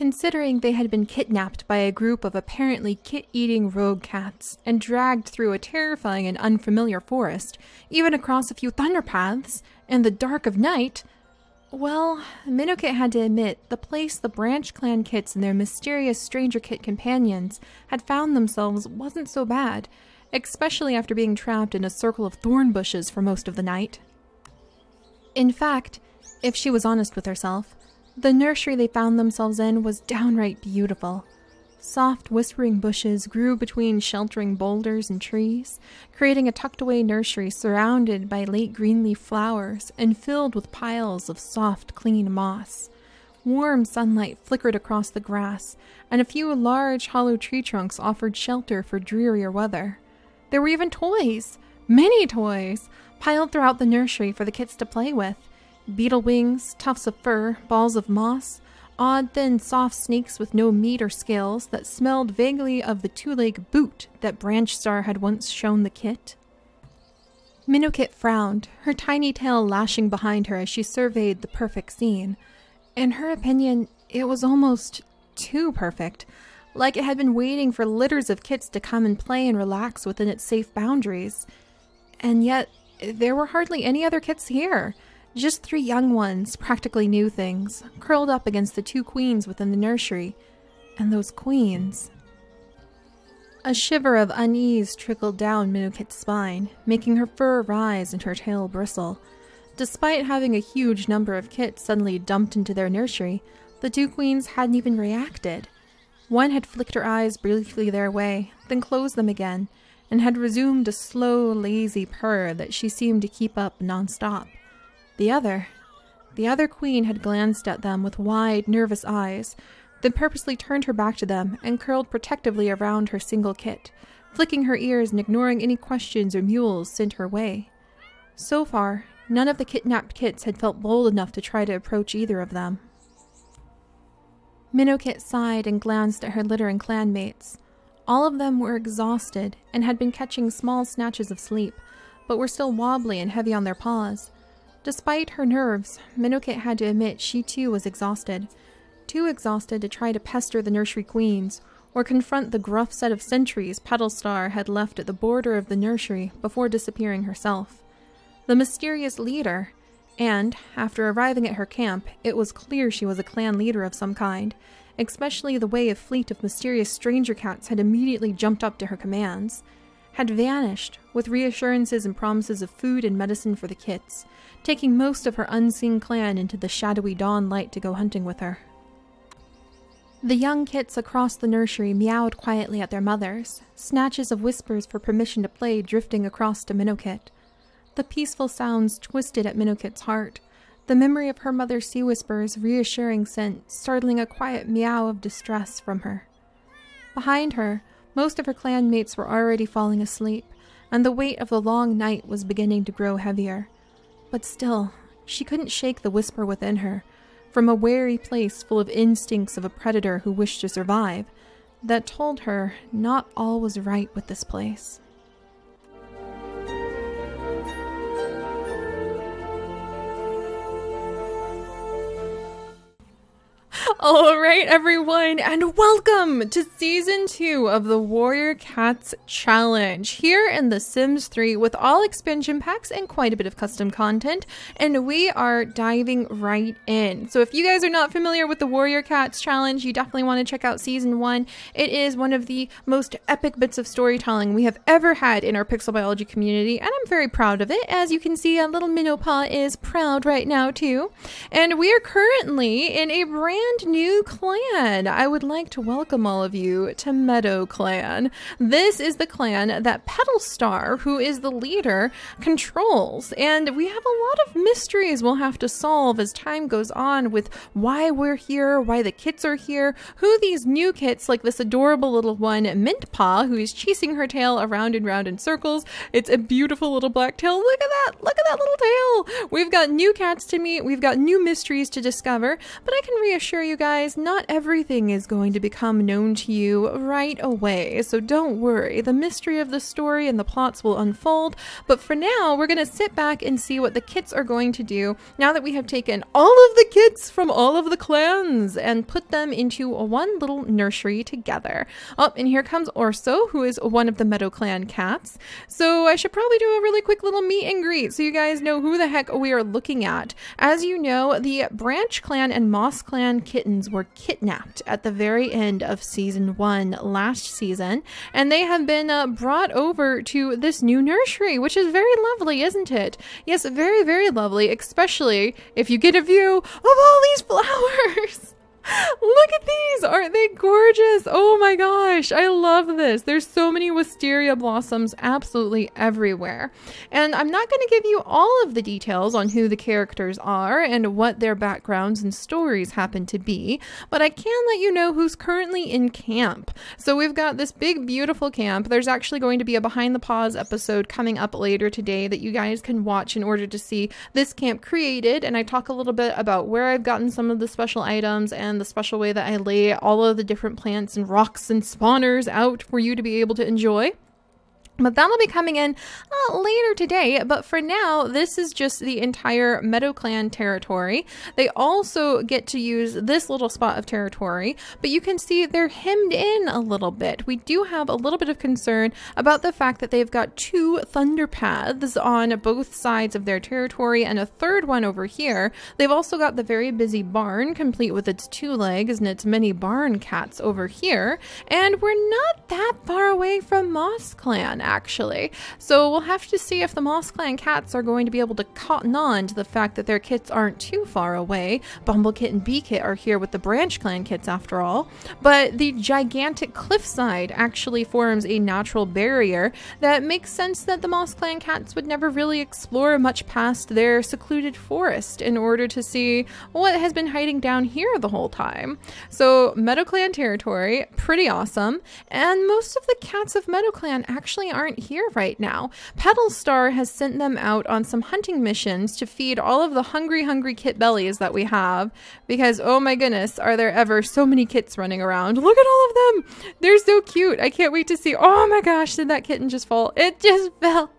considering they had been kidnapped by a group of apparently kit-eating rogue cats and dragged through a terrifying and unfamiliar forest, even across a few thunder paths, in the dark of night. Well, Minnow had to admit the place the Branch Clan kits and their mysterious stranger kit companions had found themselves wasn't so bad, especially after being trapped in a circle of thorn bushes for most of the night. In fact, if she was honest with herself, the nursery they found themselves in was downright beautiful. Soft, whispering bushes grew between sheltering boulders and trees, creating a tucked-away nursery surrounded by late green-leaf flowers and filled with piles of soft, clean moss. Warm sunlight flickered across the grass, and a few large, hollow tree trunks offered shelter for drearier weather. There were even toys, many toys, piled throughout the nursery for the kids to play with. Beetle wings, tufts of fur, balls of moss, odd, thin, soft snakes with no meat or scales that smelled vaguely of the two-leg boot that Branch Star had once shown the kit. Minnow frowned, her tiny tail lashing behind her as she surveyed the perfect scene. In her opinion, it was almost too perfect, like it had been waiting for litters of kits to come and play and relax within its safe boundaries. And yet, there were hardly any other kits here. Just 3 young ones, practically new things, curled up against the 2 queens within the nursery. And those queens... A shiver of unease trickled down Minnow's spine, making her fur rise and her tail bristle. Despite having a huge number of kits suddenly dumped into their nursery, the 2 queens hadn't even reacted. One had flicked her eyes briefly their way, then closed them again, and had resumed a slow, lazy purr that she seemed to keep up non-stop. The other queen had glanced at them with wide, nervous eyes, then purposely turned her back to them and curled protectively around her single kit, flicking her ears and ignoring any questions or mules sent her way. So far, none of the kidnapped kits had felt bold enough to try to approach either of them. Minnow sighed and glanced at her littering clanmates. All of them were exhausted and had been catching small snatches of sleep, but were still wobbly and heavy on their paws. Despite her nerves, Minnow had to admit she too was exhausted. Too exhausted to try to pester the nursery queens, or confront the gruff set of sentries Petalstar had left at the border of the nursery before disappearing herself. The mysterious leader, and, after arriving at her camp, it was clear she was a clan leader of some kind, especially the way a fleet of mysterious stranger cats had immediately jumped up to her commands, had vanished, with reassurances and promises of food and medicine for the kits, taking most of her unseen clan into the shadowy dawn light to go hunting with her. The young kits across the nursery meowed quietly at their mothers, snatches of whispers for permission to play drifting across to Minnowkit. The peaceful sounds twisted at Minnowkit's heart, the memory of her mother's sea whisper's reassuring scent startling a quiet meow of distress from her. Behind her, most of her clanmates were already falling asleep, and the weight of the long night was beginning to grow heavier. But still, she couldn't shake the whisper within her, from a wary place full of instincts of a predator who wished to survive, that told her not all was right with this place. Alright everyone, and welcome to Season 2 of the Warrior Cats Challenge, here in The Sims 3 with all expansion packs and quite a bit of custom content, and we are diving right in. So if you guys are not familiar with the Warrior Cats Challenge, you definitely want to check out Season 1. It is one of the most epic bits of storytelling we have ever had in our Pixel Biology community, and I'm very proud of it. As you can see, little Minnow Paw is proud right now too. And we are currently in a brand new clan. I would like to welcome all of you to Meadow Clan. This is the clan that Petalstar, who is the leader, controls, and we have a lot of mysteries we'll have to solve as time goes on with why we're here, why the kits are here, who these new kits, like this adorable little one, Mint Paw, who is chasing her tail around and round in circles. It's a beautiful little black tail. Look at that little tail. We've got new cats to meet, we've got new mysteries to discover, but I can reassure you you guys, not everything is going to become known to you right away, so don't worry. The mystery of the story and the plots will unfold, but for now, we're going to sit back and see what the kits are going to do now that we have taken all of the kits from all of the clans and put them into one little nursery together. Oh, and here comes Orso, who is one of the Meadow Clan cats. So I should probably do a really quick little meet and greet so you guys know who the heck we are looking at. As you know, the Branch Clan and Moss Clan kittens were kidnapped at the very end of season 1 last season, and they have been brought over to this new nursery, which is very lovely, isn't it? Yes, very, very lovely, especially if you get a view of all these flowers. Look at these! Aren't they gorgeous? Oh my gosh, I love this. There's so many wisteria blossoms absolutely everywhere. And I'm not going to give you all of the details on who the characters are and what their backgrounds and stories happen to be, but I can let you know who's currently in camp. So we've got this big, beautiful camp. There's actually going to be a Behind the Paws episode coming up later today that you guys can watch in order to see this camp created, and I talk a little bit about where I've gotten some of the special items and the special way that I lay all of the different plants and rocks and spawners out for you to be able to enjoy. But that'll be coming in later today, but for now, this is just the entire Meadow Clan territory. They also get to use this little spot of territory, but you can see they're hemmed in a little bit. We do have a little bit of concern about the fact that they've got 2 thunder paths on both sides of their territory and a third one over here. They've also got the very busy barn, complete with its 2 legs and its many barn cats over here, and we're not that far away from Moss Clan, actually. So we'll have to see if the Moss Clan cats are going to be able to cotton on to the fact that their kits aren't too far away. Bumblecit and Beekit are here with the Branch Clan kits after all, but the gigantic cliffside actually forms a natural barrier that makes sense that the Moss Clan cats would never really explore much past their secluded forest in order to see what has been hiding down here the whole time. So Meadow Clan territory, pretty awesome, and most of the cats of Meadow Clan actually aren't here right now. Petal Star has sent them out on some hunting missions to feed all of the hungry kit bellies that we have, because oh my goodness, are there ever so many kits running around. Look at all of them! They're so cute. I can't wait to see. Oh my gosh, did that kitten just fall? It just fell.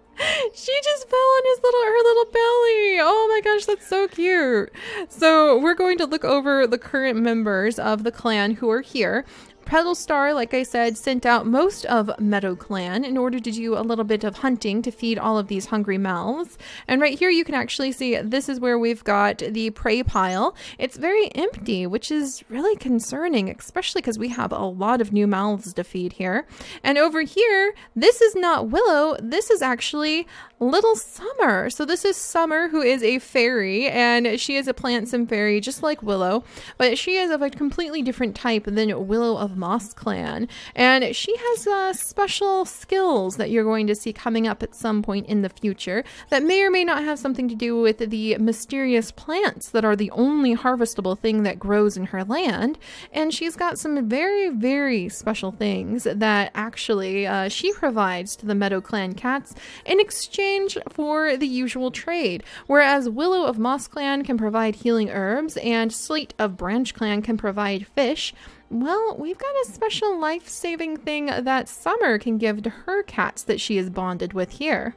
She just fell on her little belly. Oh my gosh, that's so cute. So we're going to look over the current members of the clan who are here. Petal Star, like I said, sent out most of Meadow Clan in order to do a little bit of hunting to feed all of these hungry mouths. And right here you can actually see this is where we've got the prey pile. It's very empty, which is really concerning, especially because we have a lot of new mouths to feed here. And over here, this is not Willow, this is actually Little Summer. So this is Summer, who is a fairy, and she is a plant sim fairy just like Willow, but she is of a completely different type than Willow of Moss Clan, and she has special skills that you're going to see coming up at some point in the future that may or may not have something to do with the mysterious plants that are the only harvestable thing that grows in her land. And she's got some very, very special things that actually she provides to the Meadow Clan cats in exchange for the usual trade, whereas Willow of Moss Clan can provide healing herbs and Slate of Branch Clan can provide fish. Well, we've got a special life-saving thing that Summer can give to her cats that she is bonded with here.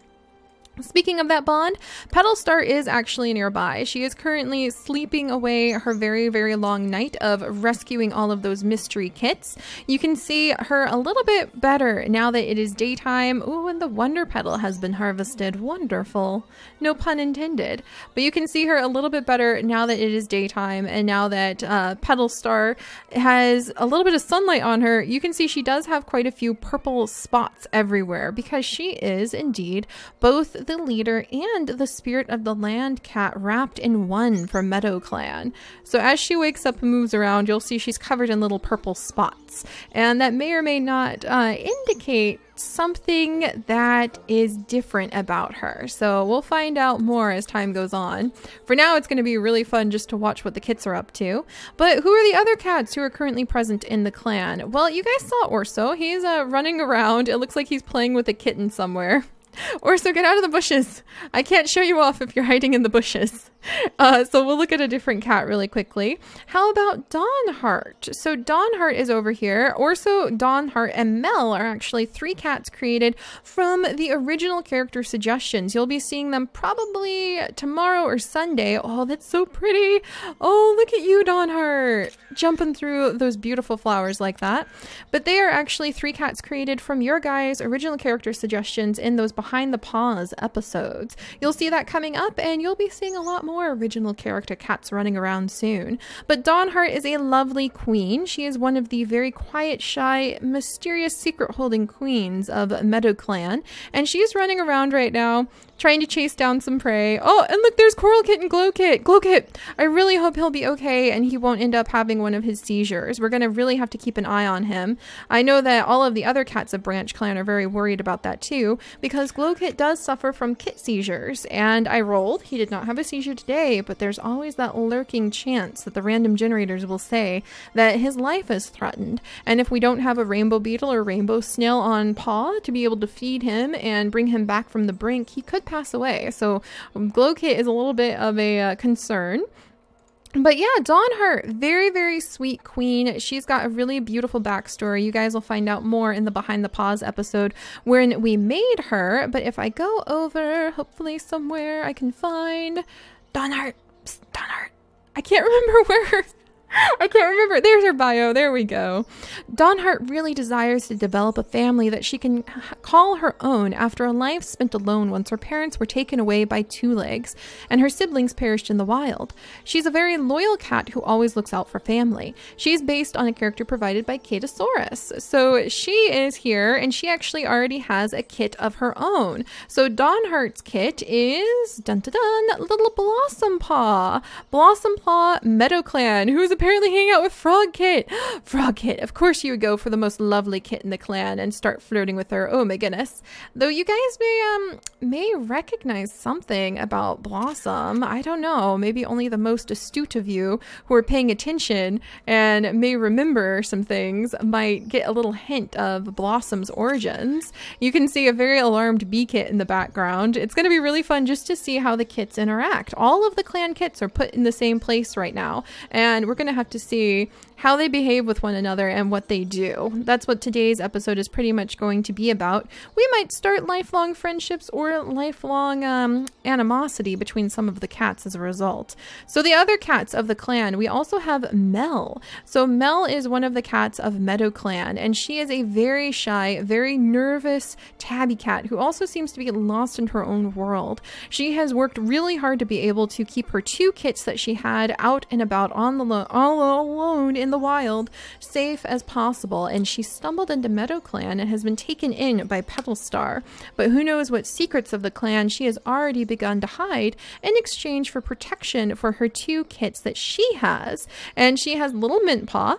Speaking of that bond, Petal Star is actually nearby. She is currently sleeping away her very, very long night of rescuing all of those mystery kits. You can see her a little bit better now that it is daytime. Ooh, and the Wonder Petal has been harvested. Wonderful. No pun intended. But you can see her a little bit better now that it is daytime, and now that Petal Star has a little bit of sunlight on her, you can see she does have quite a few purple spots everywhere because she is indeed both the leader and the spirit of the land cat wrapped in one for Meadow Clan. So as she wakes up and moves around, you'll see she's covered in little purple spots, and that may or may not indicate something that is different about her. So we'll find out more as time goes on. For now, it's going to be really fun just to watch what the kits are up to. But who are the other cats who are currently present in the clan? Well, you guys saw Orso. He's running around. It looks like he's playing with a kitten somewhere. Orso, get out of the bushes. I can't show you off if you're hiding in the bushes. So we'll look at a different cat really quickly. How about Dawnheart? So Dawnheart is over here. Orso, Dawnheart, and Mel are actually 3 cats created from the original character suggestions. You'll be seeing them probably tomorrow or Sunday. Oh, that's so pretty. Oh, look at you, Dawnheart, jumping through those beautiful flowers like that. But they are actually 3 cats created from your guys' original character suggestions in those Behind the Paws episodes. You'll see that coming up, and you'll be seeing a lot more original character cats running around soon. But Dawnheart is a lovely queen. She is one of the very quiet, shy, mysterious secret-holding queens of Meadow Clan, and she's running around right now trying to chase down some prey. Oh, and look, there's Coral Kit and Glow Kit. Glow Kit, I really hope he'll be okay and he won't end up having one of his seizures. We're gonna really have to keep an eye on him. I know that all of the other cats of Branch Clan are very worried about that too, because Glow Kit does suffer from kit seizures, and I rolled. He did not have a seizure today, but there's always that lurking chance that the random generators will say that his life is threatened. And if we don't have a rainbow beetle or rainbow snail on paw to be able to feed him and bring him back from the brink, he could pass away. So Glow Kit is a little bit of a concern. But yeah, Dawnheart, very, very sweet queen. She's got a really beautiful backstory. You guys will find out more in the Behind the Paws episode when we made her. But if I go over, hopefully somewhere I can find Dawnheart. Psst, Dawnheart. I can't remember where. I can't remember. There's her bio. There we go. Dawnheart really desires to develop a family that she can call her own after a life spent alone once her parents were taken away by Two Legs and her siblings perished in the wild. She's a very loyal cat who always looks out for family. She's based on a character provided by Katosaurus. So she is here, and she actually already has a kit of her own. So Dawnheart's kit is, dun dun dun, little Blossom Paw. Blossom Paw Meadow Clan, who's apparently hanging out with Frog Kit. Frog Kit, of course you would go for the most lovely kit in the clan and start flirting with her. Oh my goodness. Though you guys may recognize something about Blossom. I don't know. Maybe only the most astute of you who are paying attention and may remember some things might get a little hint of Blossom's origins. You can see a very alarmed bee kit in the background. It's going to be really fun just to see how the kits interact. All of the clan kits are put in the same place right now, and we're going to have to see how they behave with one another and what they do. That's what today's episode is pretty much going to be about. We might start lifelong friendships or lifelong animosity between some of the cats as a result. So the other cats of the clan, we also have Mel. So Mel is one of the cats of Meadow Clan, and she is a very shy, very nervous tabby cat who also seems to be lost in her own world. She has worked really hard to be able to keep her 2 kits that she had out and about on the all alone in the wild safe as possible, and she stumbled into Meadow Clan and has been taken in by Petalstar. But who knows what secrets of the clan she has already begun to hide in exchange for protection for her 2 kits that she has. And she has little Mint Paw,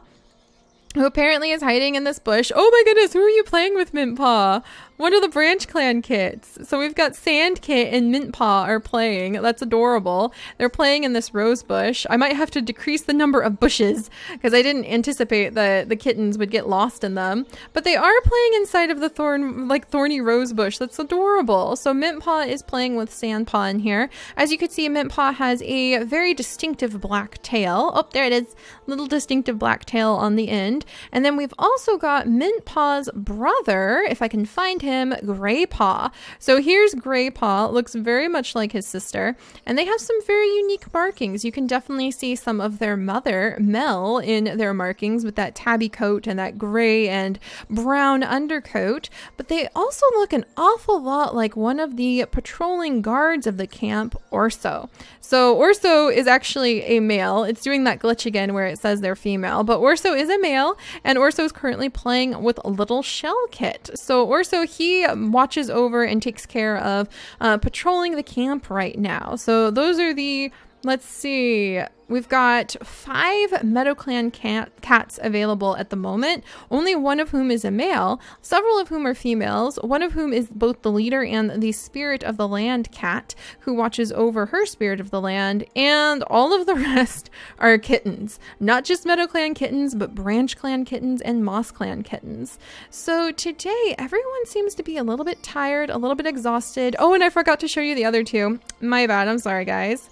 who apparently is hiding in this bush. Oh my goodness, who are you playing with, Mint Paw? One of the Branch Clan kits. So we've got Sand Kit and Mint Paw are playing. That's adorable. They're playing in this rose bush. I might have to decrease the number of bushes because I didn't anticipate that the kittens would get lost in them. But they are playing inside of the thorny rose bush. That's adorable. So Mint Paw is playing with Sand Paw in here. As you can see, Mint Paw has a very distinctive black tail. Oh, there it is. Little distinctive black tail on the end. And then we've also got Mint Paw's brother, if I can find him, Gray Paw. So here's Gray Paw, looks very much like his sister, and they have some very unique markings. You can definitely see some of their mother, Mel, in their markings with that tabby coat and that gray and brown undercoat, but they also look an awful lot like one of the patrolling guards of the camp, Orso. So Orso is actually a male. It's doing that glitch again where it says they're female, but Orso is a male, and Orso is currently playing with a little Shell Kit. So Orso, he watches over and takes care of patrolling the camp right now. So those are the Let's see. We've got 5 Meadow Clan cats available at the moment, only one of whom is a male, several of whom are females, one of whom is both the leader and the spirit of the land cat who watches over her spirit of the land, and all of the rest are kittens. Not just Meadow Clan kittens, but Branch Clan kittens and Moss Clan kittens. So today, everyone seems to be a little bit tired, a little bit exhausted. Oh, and I forgot to show you the other two. My bad, I'm sorry, guys.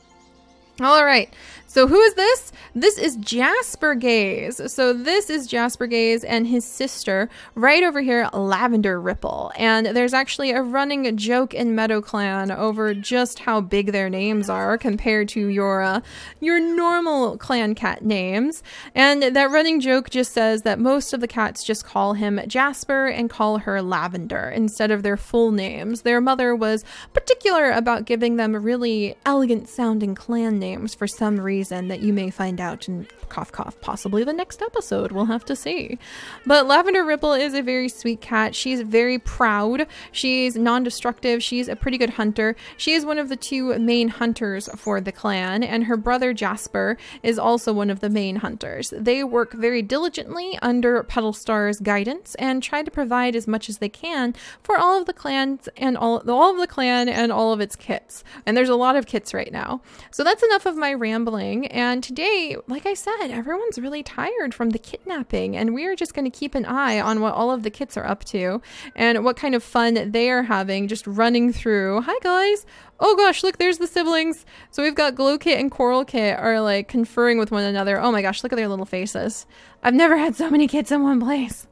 All right, so who is this? This is Jasper Gaze. So this is Jasper Gaze and his sister right over here, Lavender Ripple. And there's actually a running joke in Meadow Clan over just how big their names are compared to your normal clan cat names. And that running joke just says that most of the cats just call him Jasper and call her Lavender instead of their full names. Their mother was particular about giving them really elegant sounding clan names for some reason that you may find out in cough cough possibly the next episode. We'll have to see. But Lavender Ripple is a very sweet cat. She's very proud. She's non-destructive. She's a pretty good hunter. She is one of the 2 main hunters for the clan, and her brother Jasper is also one of the main hunters. They work very diligently under Petal Star's guidance and try to provide as much as they can for all of the clans and all of the clan and all of its kits. And there's a lot of kits right now. So that's enough of my rambling, and today, like I said, everyone's really tired from the kidnapping, and we are just going to keep an eye on what all of the kits are up to and what kind of fun they are having just running through. Hi guys! Oh gosh, look, there's the siblings. So we've got Glow Kit and Coral Kit are like conferring with one another. Oh my gosh, look at their little faces. I've never had so many kits in one place.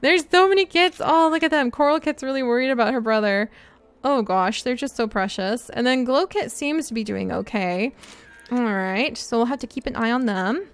There's so many kits. Oh, look at them. Coral Kit's really worried about her brother. Oh gosh, they're just so precious. And then Glow Kit seems to be doing okay. Alright, so we'll have to keep an eye on them.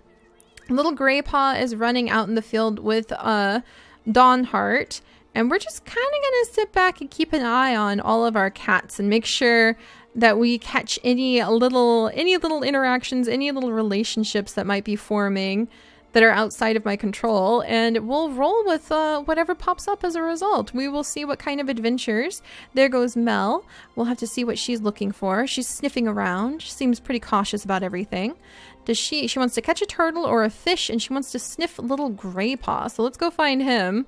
Little Gray Paw is running out in the field with Dawnheart. And we're just kind of going to sit back and keep an eye on all of our cats and make sure that we catch any little interactions, any little relationships that might be forming that are outside of my control, and we'll roll with whatever pops up as a result. We will see what kind of adventures. There goes Mel. We'll have to see what she's looking for. She's sniffing around. She seems pretty cautious about everything. She wants to catch a turtle or a fish, and she wants to sniff little Gray Paw. So let's go find him.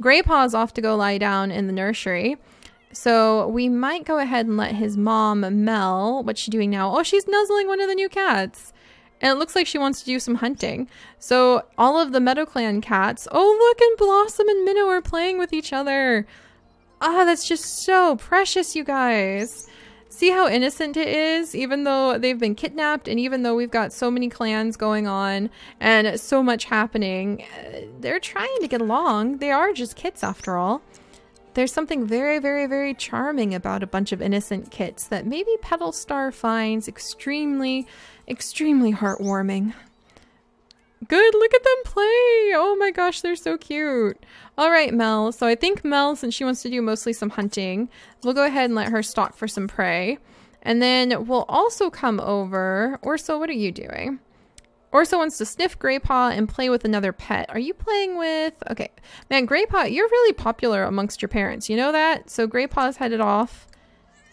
Gray Paw's off to go lie down in the nursery. So we might go ahead and let his mom, Mel, what's she doing now? Oh, she's nuzzling one of the new cats. And it looks like she wants to do some hunting. So all of the Meadow Clan cats, oh look, and Blossom and Minnow are playing with each other. Ah, that's just so precious, you guys. See how innocent it is, even though they've been kidnapped and even though we've got so many clans going on and so much happening, they're trying to get along. They are just kits after all. There's something very, very, very charming about a bunch of innocent kits that maybe Petal Star finds extremely heartwarming. Good, look at them play! Oh my gosh, they're so cute. Alright, Mel. So I think Mel, since she wants to do mostly some hunting, we'll go ahead and let her stalk for some prey. And then we'll also come over... Orso, what are you doing? Orso wants to sniff Gray Paw and play with another pet. Are you playing with... Okay. Man, Gray Paw, you're really popular amongst your parents. You know that? So Gray Paw's headed off.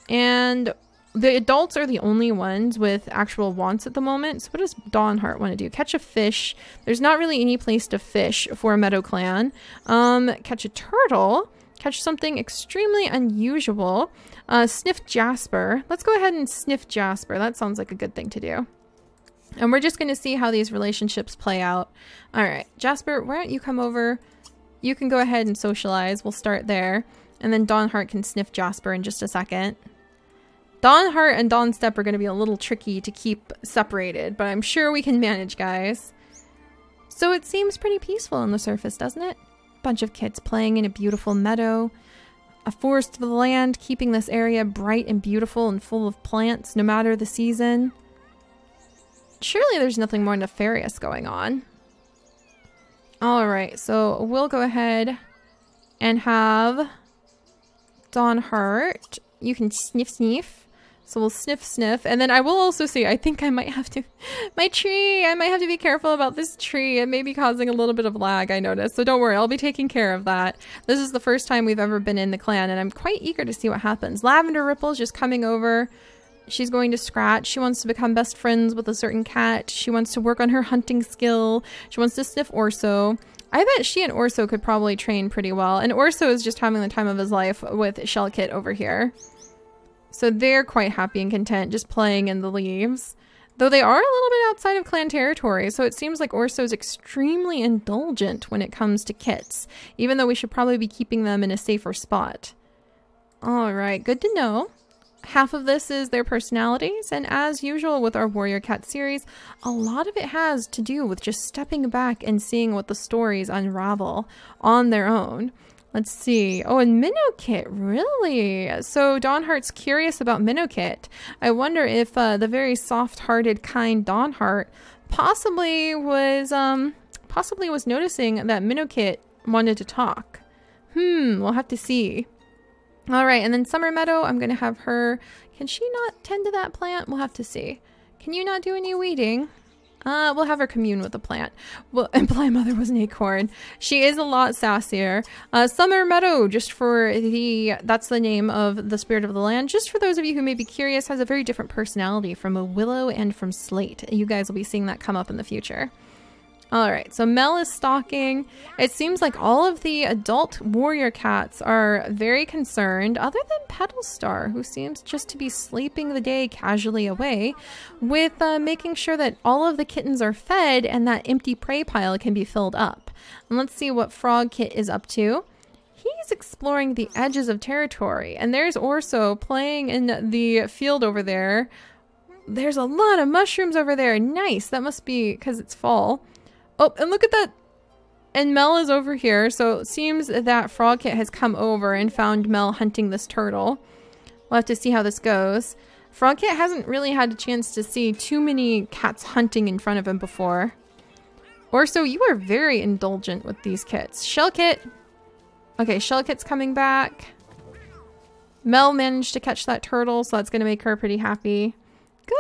And the adults are the only ones with actual wants at the moment. So what does Dawnheart want to do? Catch a fish. There's not really any place to fish for a Meadow Clan. Catch a turtle. Catch something extremely unusual. Sniff Jasper. Let's go ahead and sniff Jasper. That sounds like a good thing to do. And we're just going to see how these relationships play out. All right, Jasper, why don't you come over? You can go ahead and socialize. We'll start there. And then Dawnheart can sniff Jasper in just a second. Dawnheart and Dawnstep are going to be a little tricky to keep separated, but I'm sure we can manage, guys. So it seems pretty peaceful on the surface, doesn't it? Bunch of kids playing in a beautiful meadow. A forest of the land, keeping this area bright and beautiful and full of plants, no matter the season. Surely there's nothing more nefarious going on. Alright, so we'll go ahead and have Dawnheart. You can sniff sniff. So we'll sniff sniff. And then I will also see, I think I might have to... My tree! I might have to be careful about this tree. It may be causing a little bit of lag, I noticed. So don't worry, I'll be taking care of that. This is the first time we've ever been in the clan, and I'm quite eager to see what happens. Lavender Ripple's just coming over. She's going to scratch. She wants to become best friends with a certain cat. She wants to work on her hunting skill. She wants to sniff Orso. I bet she and Orso could probably train pretty well. And Orso is just having the time of his life with Shellkit over here. So they're quite happy and content just playing in the leaves. Though they are a little bit outside of clan territory, so it seems like Orso is extremely indulgent when it comes to kits, even though we should probably be keeping them in a safer spot. Alright, good to know. Half of this is their personalities, and as usual with our Warrior Cat series, a lot of it has to do with just stepping back and seeing what the stories unravel on their own. Let's see. Oh, and Minnowkit, really? So Dawnheart's curious about Minnowkit. I wonder if the very soft-hearted, kind Dawnheart possibly was noticing that Minnowkit wanted to talk. We'll have to see. All right, and then Summer Meadow, I'm going to have her... Can she not tend to that plant? We'll have to see. Can you not do any weeding? We'll have her commune with the plant. Well, Imply Mother was an acorn. She is a lot sassier. Summer Meadow, just for the... That's the name of the spirit of the land. Just for those of you who may be curious, has a very different personality from a Willow and from Slate. You guys will be seeing that come up in the future. Alright, so Mel is stalking. It seems like all of the adult warrior cats are very concerned, other than Petalstar, who seems just to be sleeping the day casually away, with making sure that all of the kittens are fed and that empty prey pile can be filled up. And let's see what Frogkit is up to. He's exploring the edges of territory, and there's Orso playing in the field over there. There's a lot of mushrooms over there. Nice, that must be because it's fall. Oh, and look at that. And Mel is over here, so it seems that Frogkit has come over and found Mel hunting this turtle. We'll have to see how this goes. Frogkit hasn't really had a chance to see too many cats hunting in front of him before. Orso, you are very indulgent with these kits. Shellkit. Okay, Shellkit's coming back. Mel managed to catch that turtle, so that's going to make her pretty happy.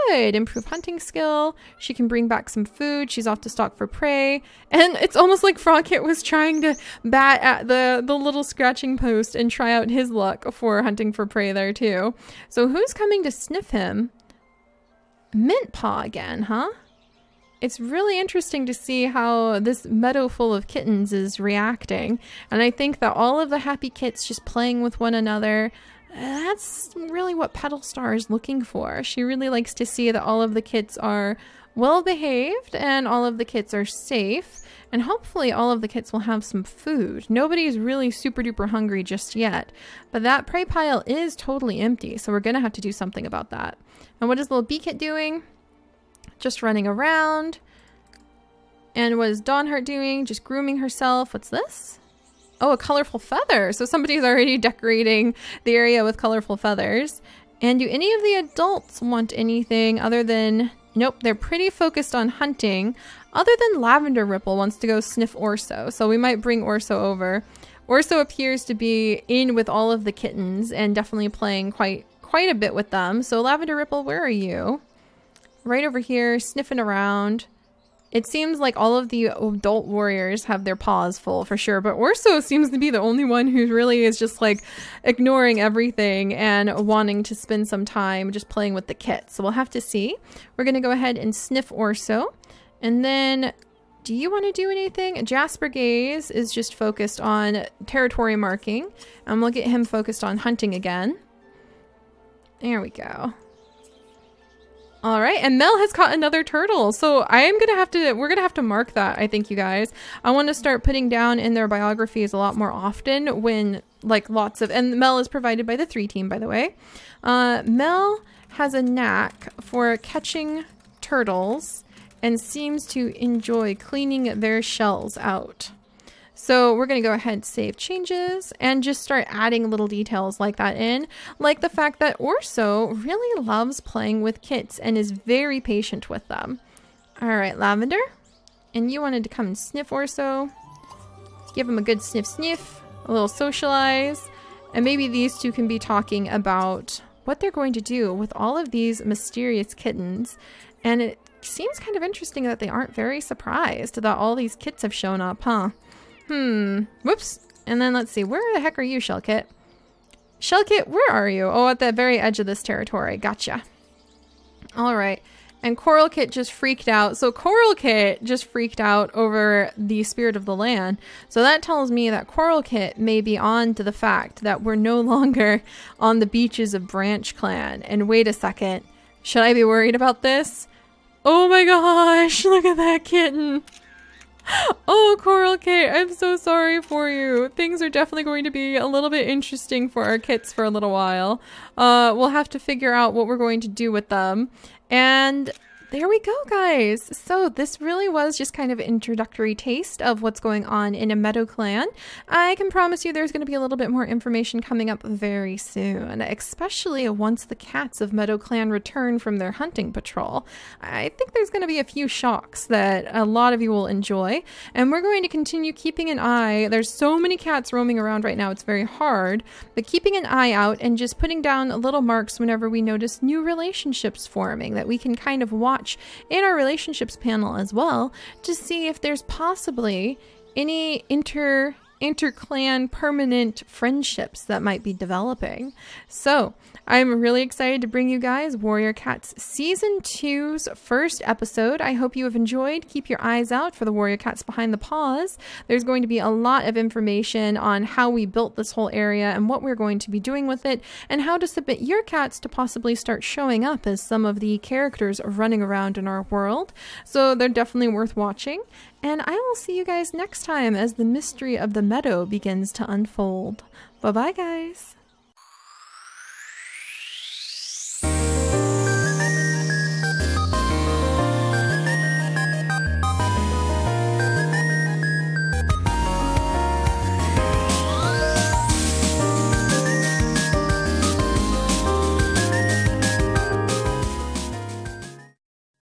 Good. Improve hunting skill. She can bring back some food. She's off to stalk for prey. And it's almost like Frogkit was trying to bat at the little scratching post and try out his luck for hunting for prey there too. So who's coming to sniff him? Mint Paw again, huh? It's really interesting to see how this meadow full of kittens is reacting. And I think that all of the happy kits just playing with one another, that's really what Petalstar is looking for. She really likes to see that all of the kits are well behaved and all of the kits are safe, and hopefully all of the kits will have some food. Nobody's really super duper hungry just yet, but that prey pile is totally empty, so we're gonna have to do something about that. And what is little bee kit doing? Just running around. And what is Dawnheart doing? Just grooming herself. What's this? Oh, a colorful feather. So somebody's already decorating the area with colorful feathers. And do any of the adults want anything other than... Nope, they're pretty focused on hunting. Other than Lavender Ripple wants to go sniff Orso. So we might bring Orso over. Orso appears to be in with all of the kittens and definitely playing quite a bit with them. So Lavender Ripple, where are you? Right over here, sniffing around. It seems like all of the adult warriors have their paws full for sure, but Orso seems to be the only one who really is just like ignoring everything and wanting to spend some time just playing with the kits. So we'll have to see. We're going to go ahead and sniff Orso. And then, do you want to do anything? Jasper Gaze is just focused on territory marking. And we'll get him focused on hunting again. There we go. All right, and Mel has caught another turtle. So we're gonna have to mark that, I think, you guys. I want to start putting down in their biographies a lot more often when like and Mel is provided by the 3 team, by the way. Mel has a knack for catching turtles and seems to enjoy cleaning their shells out. So we're going to go ahead and save changes and just start adding little details like that in. Like the fact that Orso really loves playing with kits and is very patient with them. All right, Lavender. And you wanted to come and sniff Orso. Give him a good sniff sniff, a little socialize. And maybe these two can be talking about what they're going to do with all of these mysterious kittens. And it seems kind of interesting that they aren't very surprised that all these kits have shown up, huh? Whoops. And then let's see, where the heck are you, Shellkit? Shellkit, where are you? Oh, at the very edge of this territory. Gotcha. All right. And Coral Kit just freaked out. So Coral Kit just freaked out over the spirit of the land. So that tells me that Coral Kit may be on to the fact that we're no longer on the beaches of Branch Clan. And wait a second. Should I be worried about this? Oh my gosh, look at that kitten. Oh, Coral Kit, I'm so sorry for you. Things are definitely going to be a little bit interesting for our kits for a little while. We'll have to figure out what we're going to do with them. And there we go, guys. So this really was just kind of an introductory taste of what's going on in a Meadow Clan. I can promise you there's going to be a little bit more information coming up very soon, especially once the cats of Meadow Clan return from their hunting patrol. I think there's going to be a few shocks that a lot of you will enjoy, and we're going to continue keeping an eye. There's so many cats roaming around right now, it's very hard, but keeping an eye out and just putting down little marks whenever we notice new relationships forming that we can kind of watch in our relationships panel as well to see if there's possibly any inter-clan permanent friendships that might be developing. So I'm really excited to bring you guys Warrior Cats Season 2's first episode. I hope you have enjoyed. Keep your eyes out for the Warrior Cats Behind the Paws. There's going to be a lot of information on how we built this whole area and what we're going to be doing with it, and how to submit your cats to possibly start showing up as some of the characters running around in our world. So they're definitely worth watching. And I will see you guys next time as the mystery of the meadow begins to unfold. Bye-bye, guys.